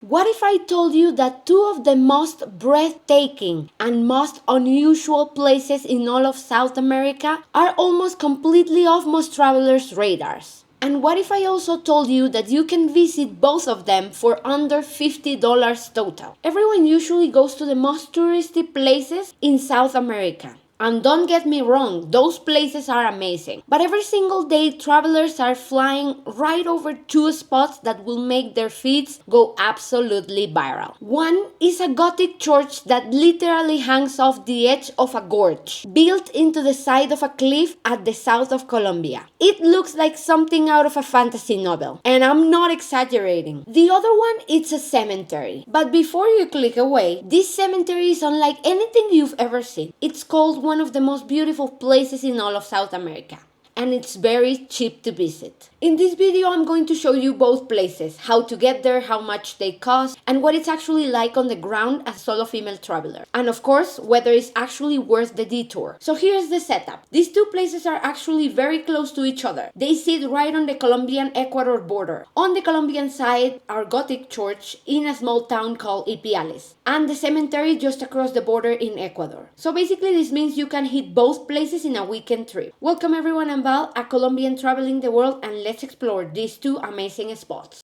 What if I told you that two of the most breathtaking and most unusual places in all of South America are almost completely off most travelers' radars? And what if I also told you that you can visit both of them for under $50 total? Everyone usually goes to the most touristy places in South America. And don't get me wrong, those places are amazing. But every single day, travelers are flying right over two spots that will make their feeds go absolutely viral. One is a Gothic church that literally hangs off the edge of a gorge, built into the side of a cliff at the south of Colombia. It looks like something out of a fantasy novel, and I'm not exaggerating. The other one is a cemetery. But before you click away, this cemetery is unlike anything you've ever seen. It's called one of the most beautiful places in all of South America, and it's very cheap to visit. In this video, I'm going to show you both places, how to get there, how much they cost, and what it's actually like on the ground as a solo female traveler. And of course, whether it's actually worth the detour. So here's the setup. These two places are actually very close to each other. They sit right on the Colombian-Ecuador border. On the Colombian side, our Gothic church in a small town called Ipiales, and the cemetery just across the border in Ecuador. So basically, this means you can hit both places in a weekend trip. Welcome everyone, I'm Val, a Colombian traveling the world, and let's explore these two amazing spots.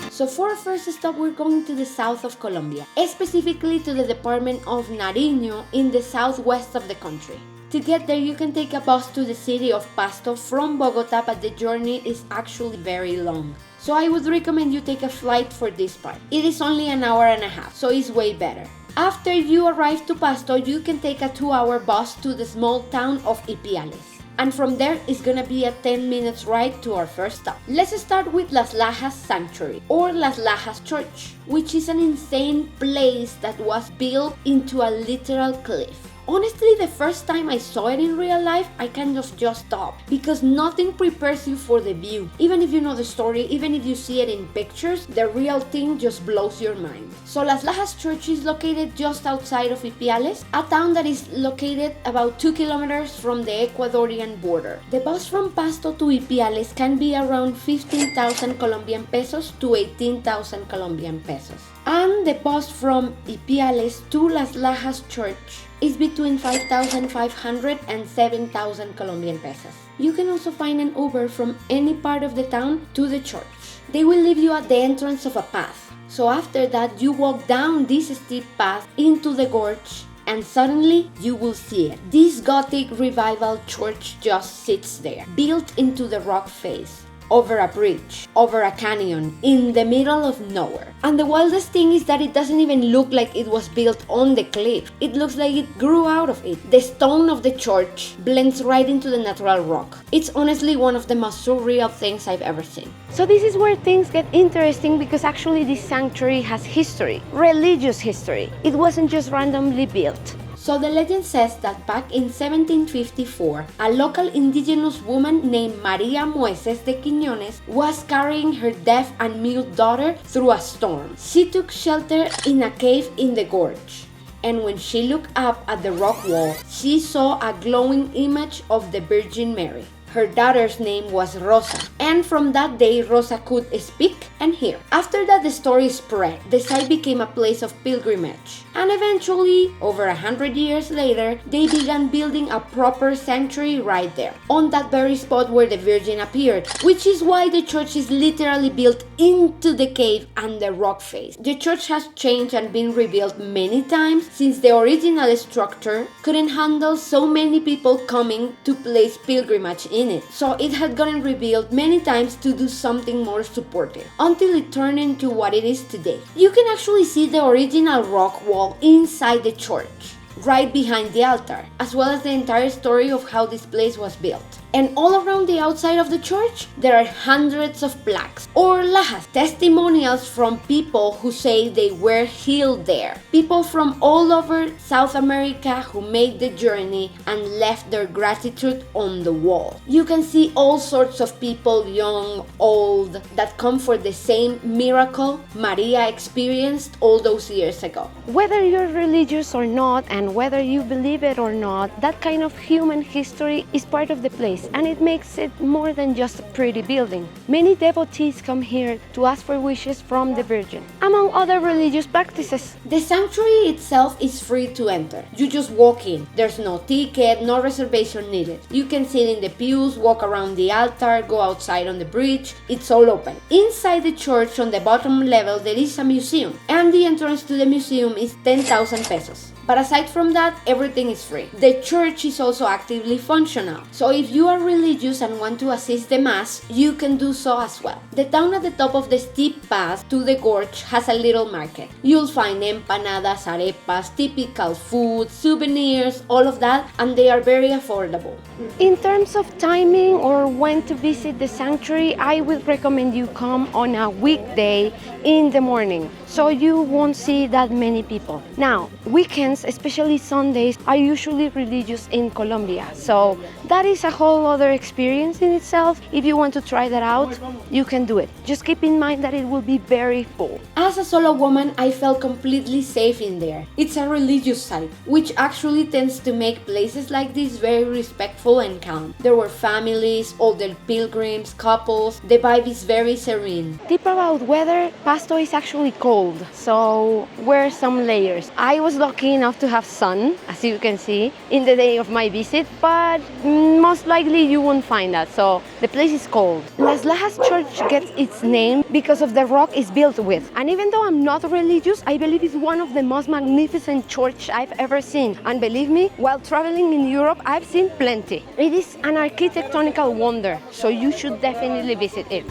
So for our first stop, we're going to the south of Colombia, specifically to the department of Nariño in the southwest of the country. To get there, you can take a bus to the city of Pasto from Bogota, but the journey is actually very long. So I would recommend you take a flight for this part. It is only an hour and a half, so it's way better. After you arrive to Pasto, you can take a 2-hour bus to the small town of Ipiales. And from there, it's gonna be a 10 minutes ride to our first stop. Let's start with Las Lajas Sanctuary, or Las Lajas Church, which is an insane place that was built into a literal cliff. Honestly, the first time I saw it in real life, I kind of just stopped, because nothing prepares you for the view. Even if you know the story, even if you see it in pictures, the real thing just blows your mind. So Las Lajas Church is located just outside of Ipiales, a town that is located about 2 kilometers from the Ecuadorian border. The bus from Pasto to Ipiales can be around 15,000 Colombian pesos to 18,000 Colombian pesos. And the bus from Ipiales to Las Lajas Church is between 5,500 and 7,000 Colombian pesos. You can also find an Uber from any part of the town to the church. They will leave you at the entrance of a path. So after that, you walk down this steep path into the gorge, and suddenly you will see it. This Gothic revival church just sits there, built into the rock face, over a bridge, over a canyon, in the middle of nowhere. And the wildest thing is that it doesn't even look like it was built on the cliff. It looks like it grew out of it. The stone of the church blends right into the natural rock. It's honestly one of the most surreal things I've ever seen. So this is where things get interesting, because actually this sanctuary has history, religious history. It wasn't just randomly built. So the legend says that back in 1754, a local indigenous woman named María de Quiñones was carrying her deaf and mute daughter through a storm. She took shelter in a cave in the gorge, and when she looked up at the rock wall, she saw a glowing image of the Virgin Mary. Her daughter's name was Rosa, and from that day Rosa could speak and hear. After that, the story spread. The site became a place of pilgrimage, and eventually, over 100 years later, they began building a proper sanctuary right there, on that very spot where the Virgin appeared, which is why the church is literally built into the cave and the rock face. The church has changed and been rebuilt many times, since the original structure couldn't handle so many people coming to place pilgrimage in it. So it had gotten rebuilt many times to do something more supportive, until it turned into what it is today. You can actually see the original rock wall inside the church, right behind the altar, as well as the entire story of how this place was built. And all around the outside of the church, there are hundreds of plaques, or lajas, testimonials from people who say they were healed there. People from all over South America who made the journey and left their gratitude on the wall. You can see all sorts of people, young, old, that come for the same miracle Maria experienced all those years ago. Whether you're religious or not, and whether you believe it or not, that kind of human history is part of the place. place, and it makes it more than just a pretty building. Many devotees come here to ask for wishes from the Virgin, among other religious practices. The sanctuary itself is free to enter. You just walk in. There's no ticket, no reservation needed. You can sit in the pews, walk around the altar, go outside on the bridge. It's all open. Inside the church, on the bottom level, there is a museum, and the entrance to the museum is 10,000 pesos. But aside from that, everything is free. The church is also actively functional, so if you are religious and want to assist the mass, you can do so as well. The town at the top of the steep path to the gorge has a little market. You'll find empanadas, arepas, typical food, souvenirs, all of that, and they are very affordable. In terms of timing or when to visit the sanctuary, I would recommend you come on a weekday in the morning, so you won't see that many people. Now, weekends, especially Sundays, are usually religious in Colombia, so that is a whole other experience in itself. If you want to try that out, you can do it. Just keep in mind that it will be very full. As a solo woman, I felt completely safe in there. It's a religious site, which actually tends to make places like this very respectful and calm. There were families, older pilgrims, couples. The vibe is very serene. Tip about weather, Pasto is actually cold, so wear some layers. I was lucky enough to have sun, as you can see, in the day of my visit, but most likely you won't find that, so the place is cold. Las Lajas church gets its name because of the rock it's built with, and even though I'm not religious, I believe it's one of the most magnificent church I've ever seen. And believe me, while traveling in Europe, I've seen plenty. It is an architectonical wonder, so you should definitely visit it.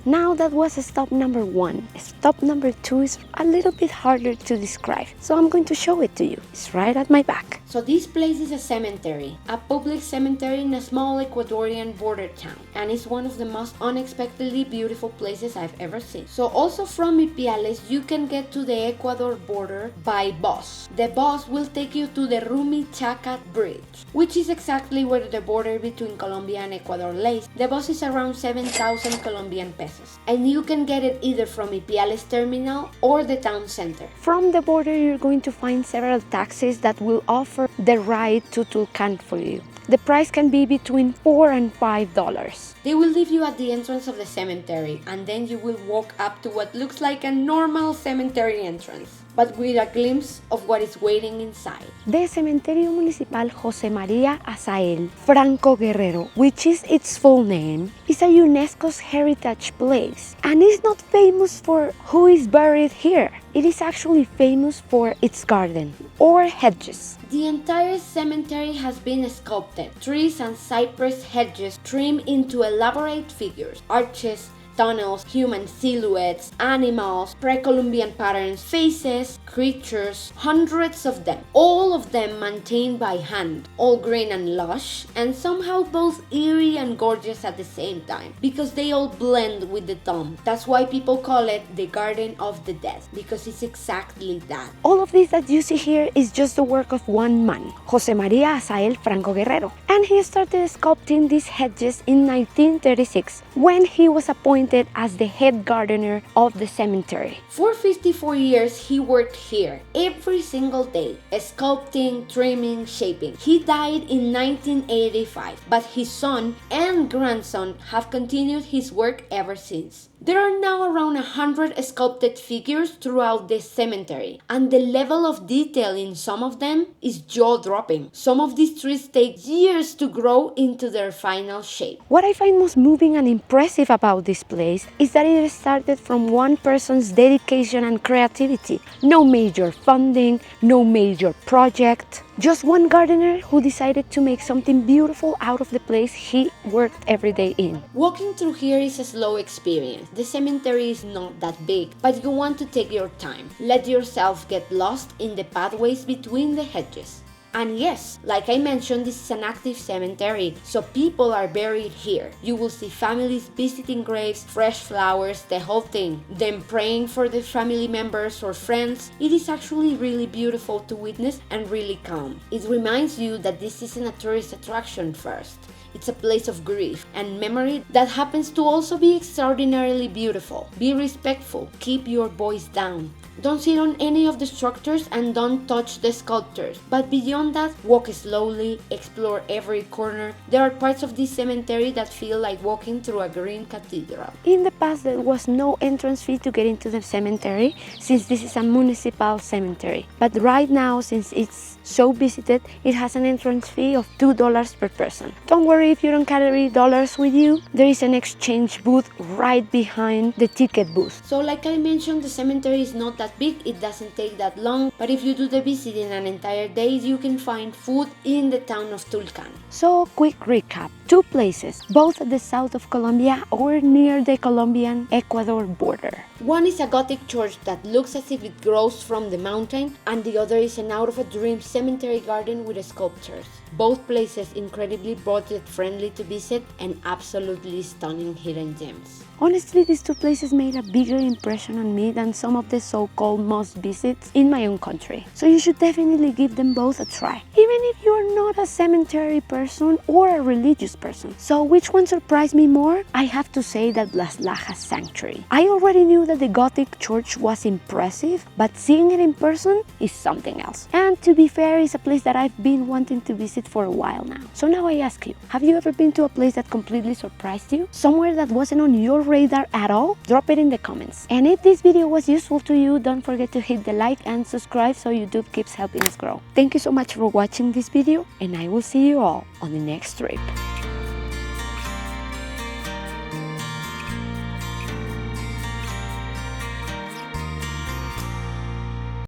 Now that was stop number 1. Stop number 2 is a little bit harder to describe, so I'm going to show it to you. It's right at my back. So this place is a cemetery, a public cemetery in a small Ecuadorian border town, and it's one of the most unexpectedly beautiful places I've ever seen. So also from Ipiales, you can get to the Ecuador border by bus. The bus will take you to the Rumichaca bridge, which is exactly where the border between Colombia and Ecuador lays. The bus is around 7,000 Colombian pesos, and you can get it either from Ipiales terminal or the town center. From the border, you're going to find several taxis that will offer the ride to Tulcan for you. The price can be between $4 and $5. They will leave you at the entrance of the cemetery, and then you will walk up to what looks like a normal cemetery entrance, but with a glimpse of what is waiting inside. The Cementerio Municipal José María Azael, Franco Guerrero, which is its full name, is a UNESCO's heritage place, and is not famous for who is buried here. It is actually famous for its garden, or hedges. The entire cemetery has been sculpted. Trees and cypress hedges trimmed into elaborate figures, arches, tunnels, human silhouettes, animals, pre-Columbian patterns, faces, creatures, hundreds of them, all of them maintained by hand, all green and lush, and somehow both eerie and gorgeous at the same time, because they all blend with the tomb. That's why people call it the Garden of the Dead, because it's exactly that. All of this that you see here is just the work of one man, José María Azael Franco Guerrero, and he started sculpting these hedges in 1936 when he was appointed as the head gardener of the cemetery. For 54 years, he worked here every single day, sculpting, trimming, shaping. He died in 1985, but his son and grandson have continued his work ever since. There are now around 100 sculpted figures throughout the cemetery, and the level of detail in some of them is jaw-dropping. Some of these trees take years to grow into their final shape. What I find most moving and impressive about this place is that it started from one person's dedication and creativity. No major funding, no major project. Just one gardener who decided to make something beautiful out of the place he worked every day in. Walking through here is a slow experience. The cemetery is not that big, but you want to take your time. Let yourself get lost in the pathways between the hedges. And yes, like I mentioned, this is an active cemetery, so people are buried here. You will see families visiting graves, fresh flowers, the whole thing. Them praying for their family members or friends. It is actually really beautiful to witness and really calm. It reminds you that this isn't a tourist attraction first. It's a place of grief and memory that happens to also be extraordinarily beautiful. Be respectful, keep your voice down. Don't sit on any of the structures and don't touch the sculptures. But beyond that, walk slowly, explore every corner. There are parts of this cemetery that feel like walking through a green cathedral. In the past, there was no entrance fee to get into the cemetery since this is a municipal cemetery. But right now, since it's so visited, it has an entrance fee of $2 per person. Don't worry if you don't carry dollars with you. There is an exchange booth right behind the ticket booth. So like I mentioned, the cemetery is not that big, it doesn't take that long, but if you do the visit in an entire day, you can find food in the town of Tulcan. So quick recap, 2 places, both at the south of Colombia or near the Colombian-Ecuador border. One is a Gothic church that looks as if it grows from the mountain, and the other is an out-of-a-dream cemetery garden with sculptures. Both places incredibly budget-friendly to visit and absolutely stunning hidden gems. Honestly, these 2 places made a bigger impression on me than some of the so-called must-visits in my own country. So you should definitely give them both a try, even if you're not a cemetery person or a religious person. So which one surprised me more? I have to say that Las Lajas Sanctuary. I already knew that the Gothic church was impressive, but seeing it in person is something else. And to be fair, it's a place that I've been wanting to visit for a while now. So now I ask you, have you ever been to a place that completely surprised you? Somewhere that wasn't on your radar at all? Drop it in the comments. And if this video was useful to you, don't forget to hit the like and subscribe so YouTube keeps helping us grow. Thank you so much for watching this video, and I will see you all on the next trip.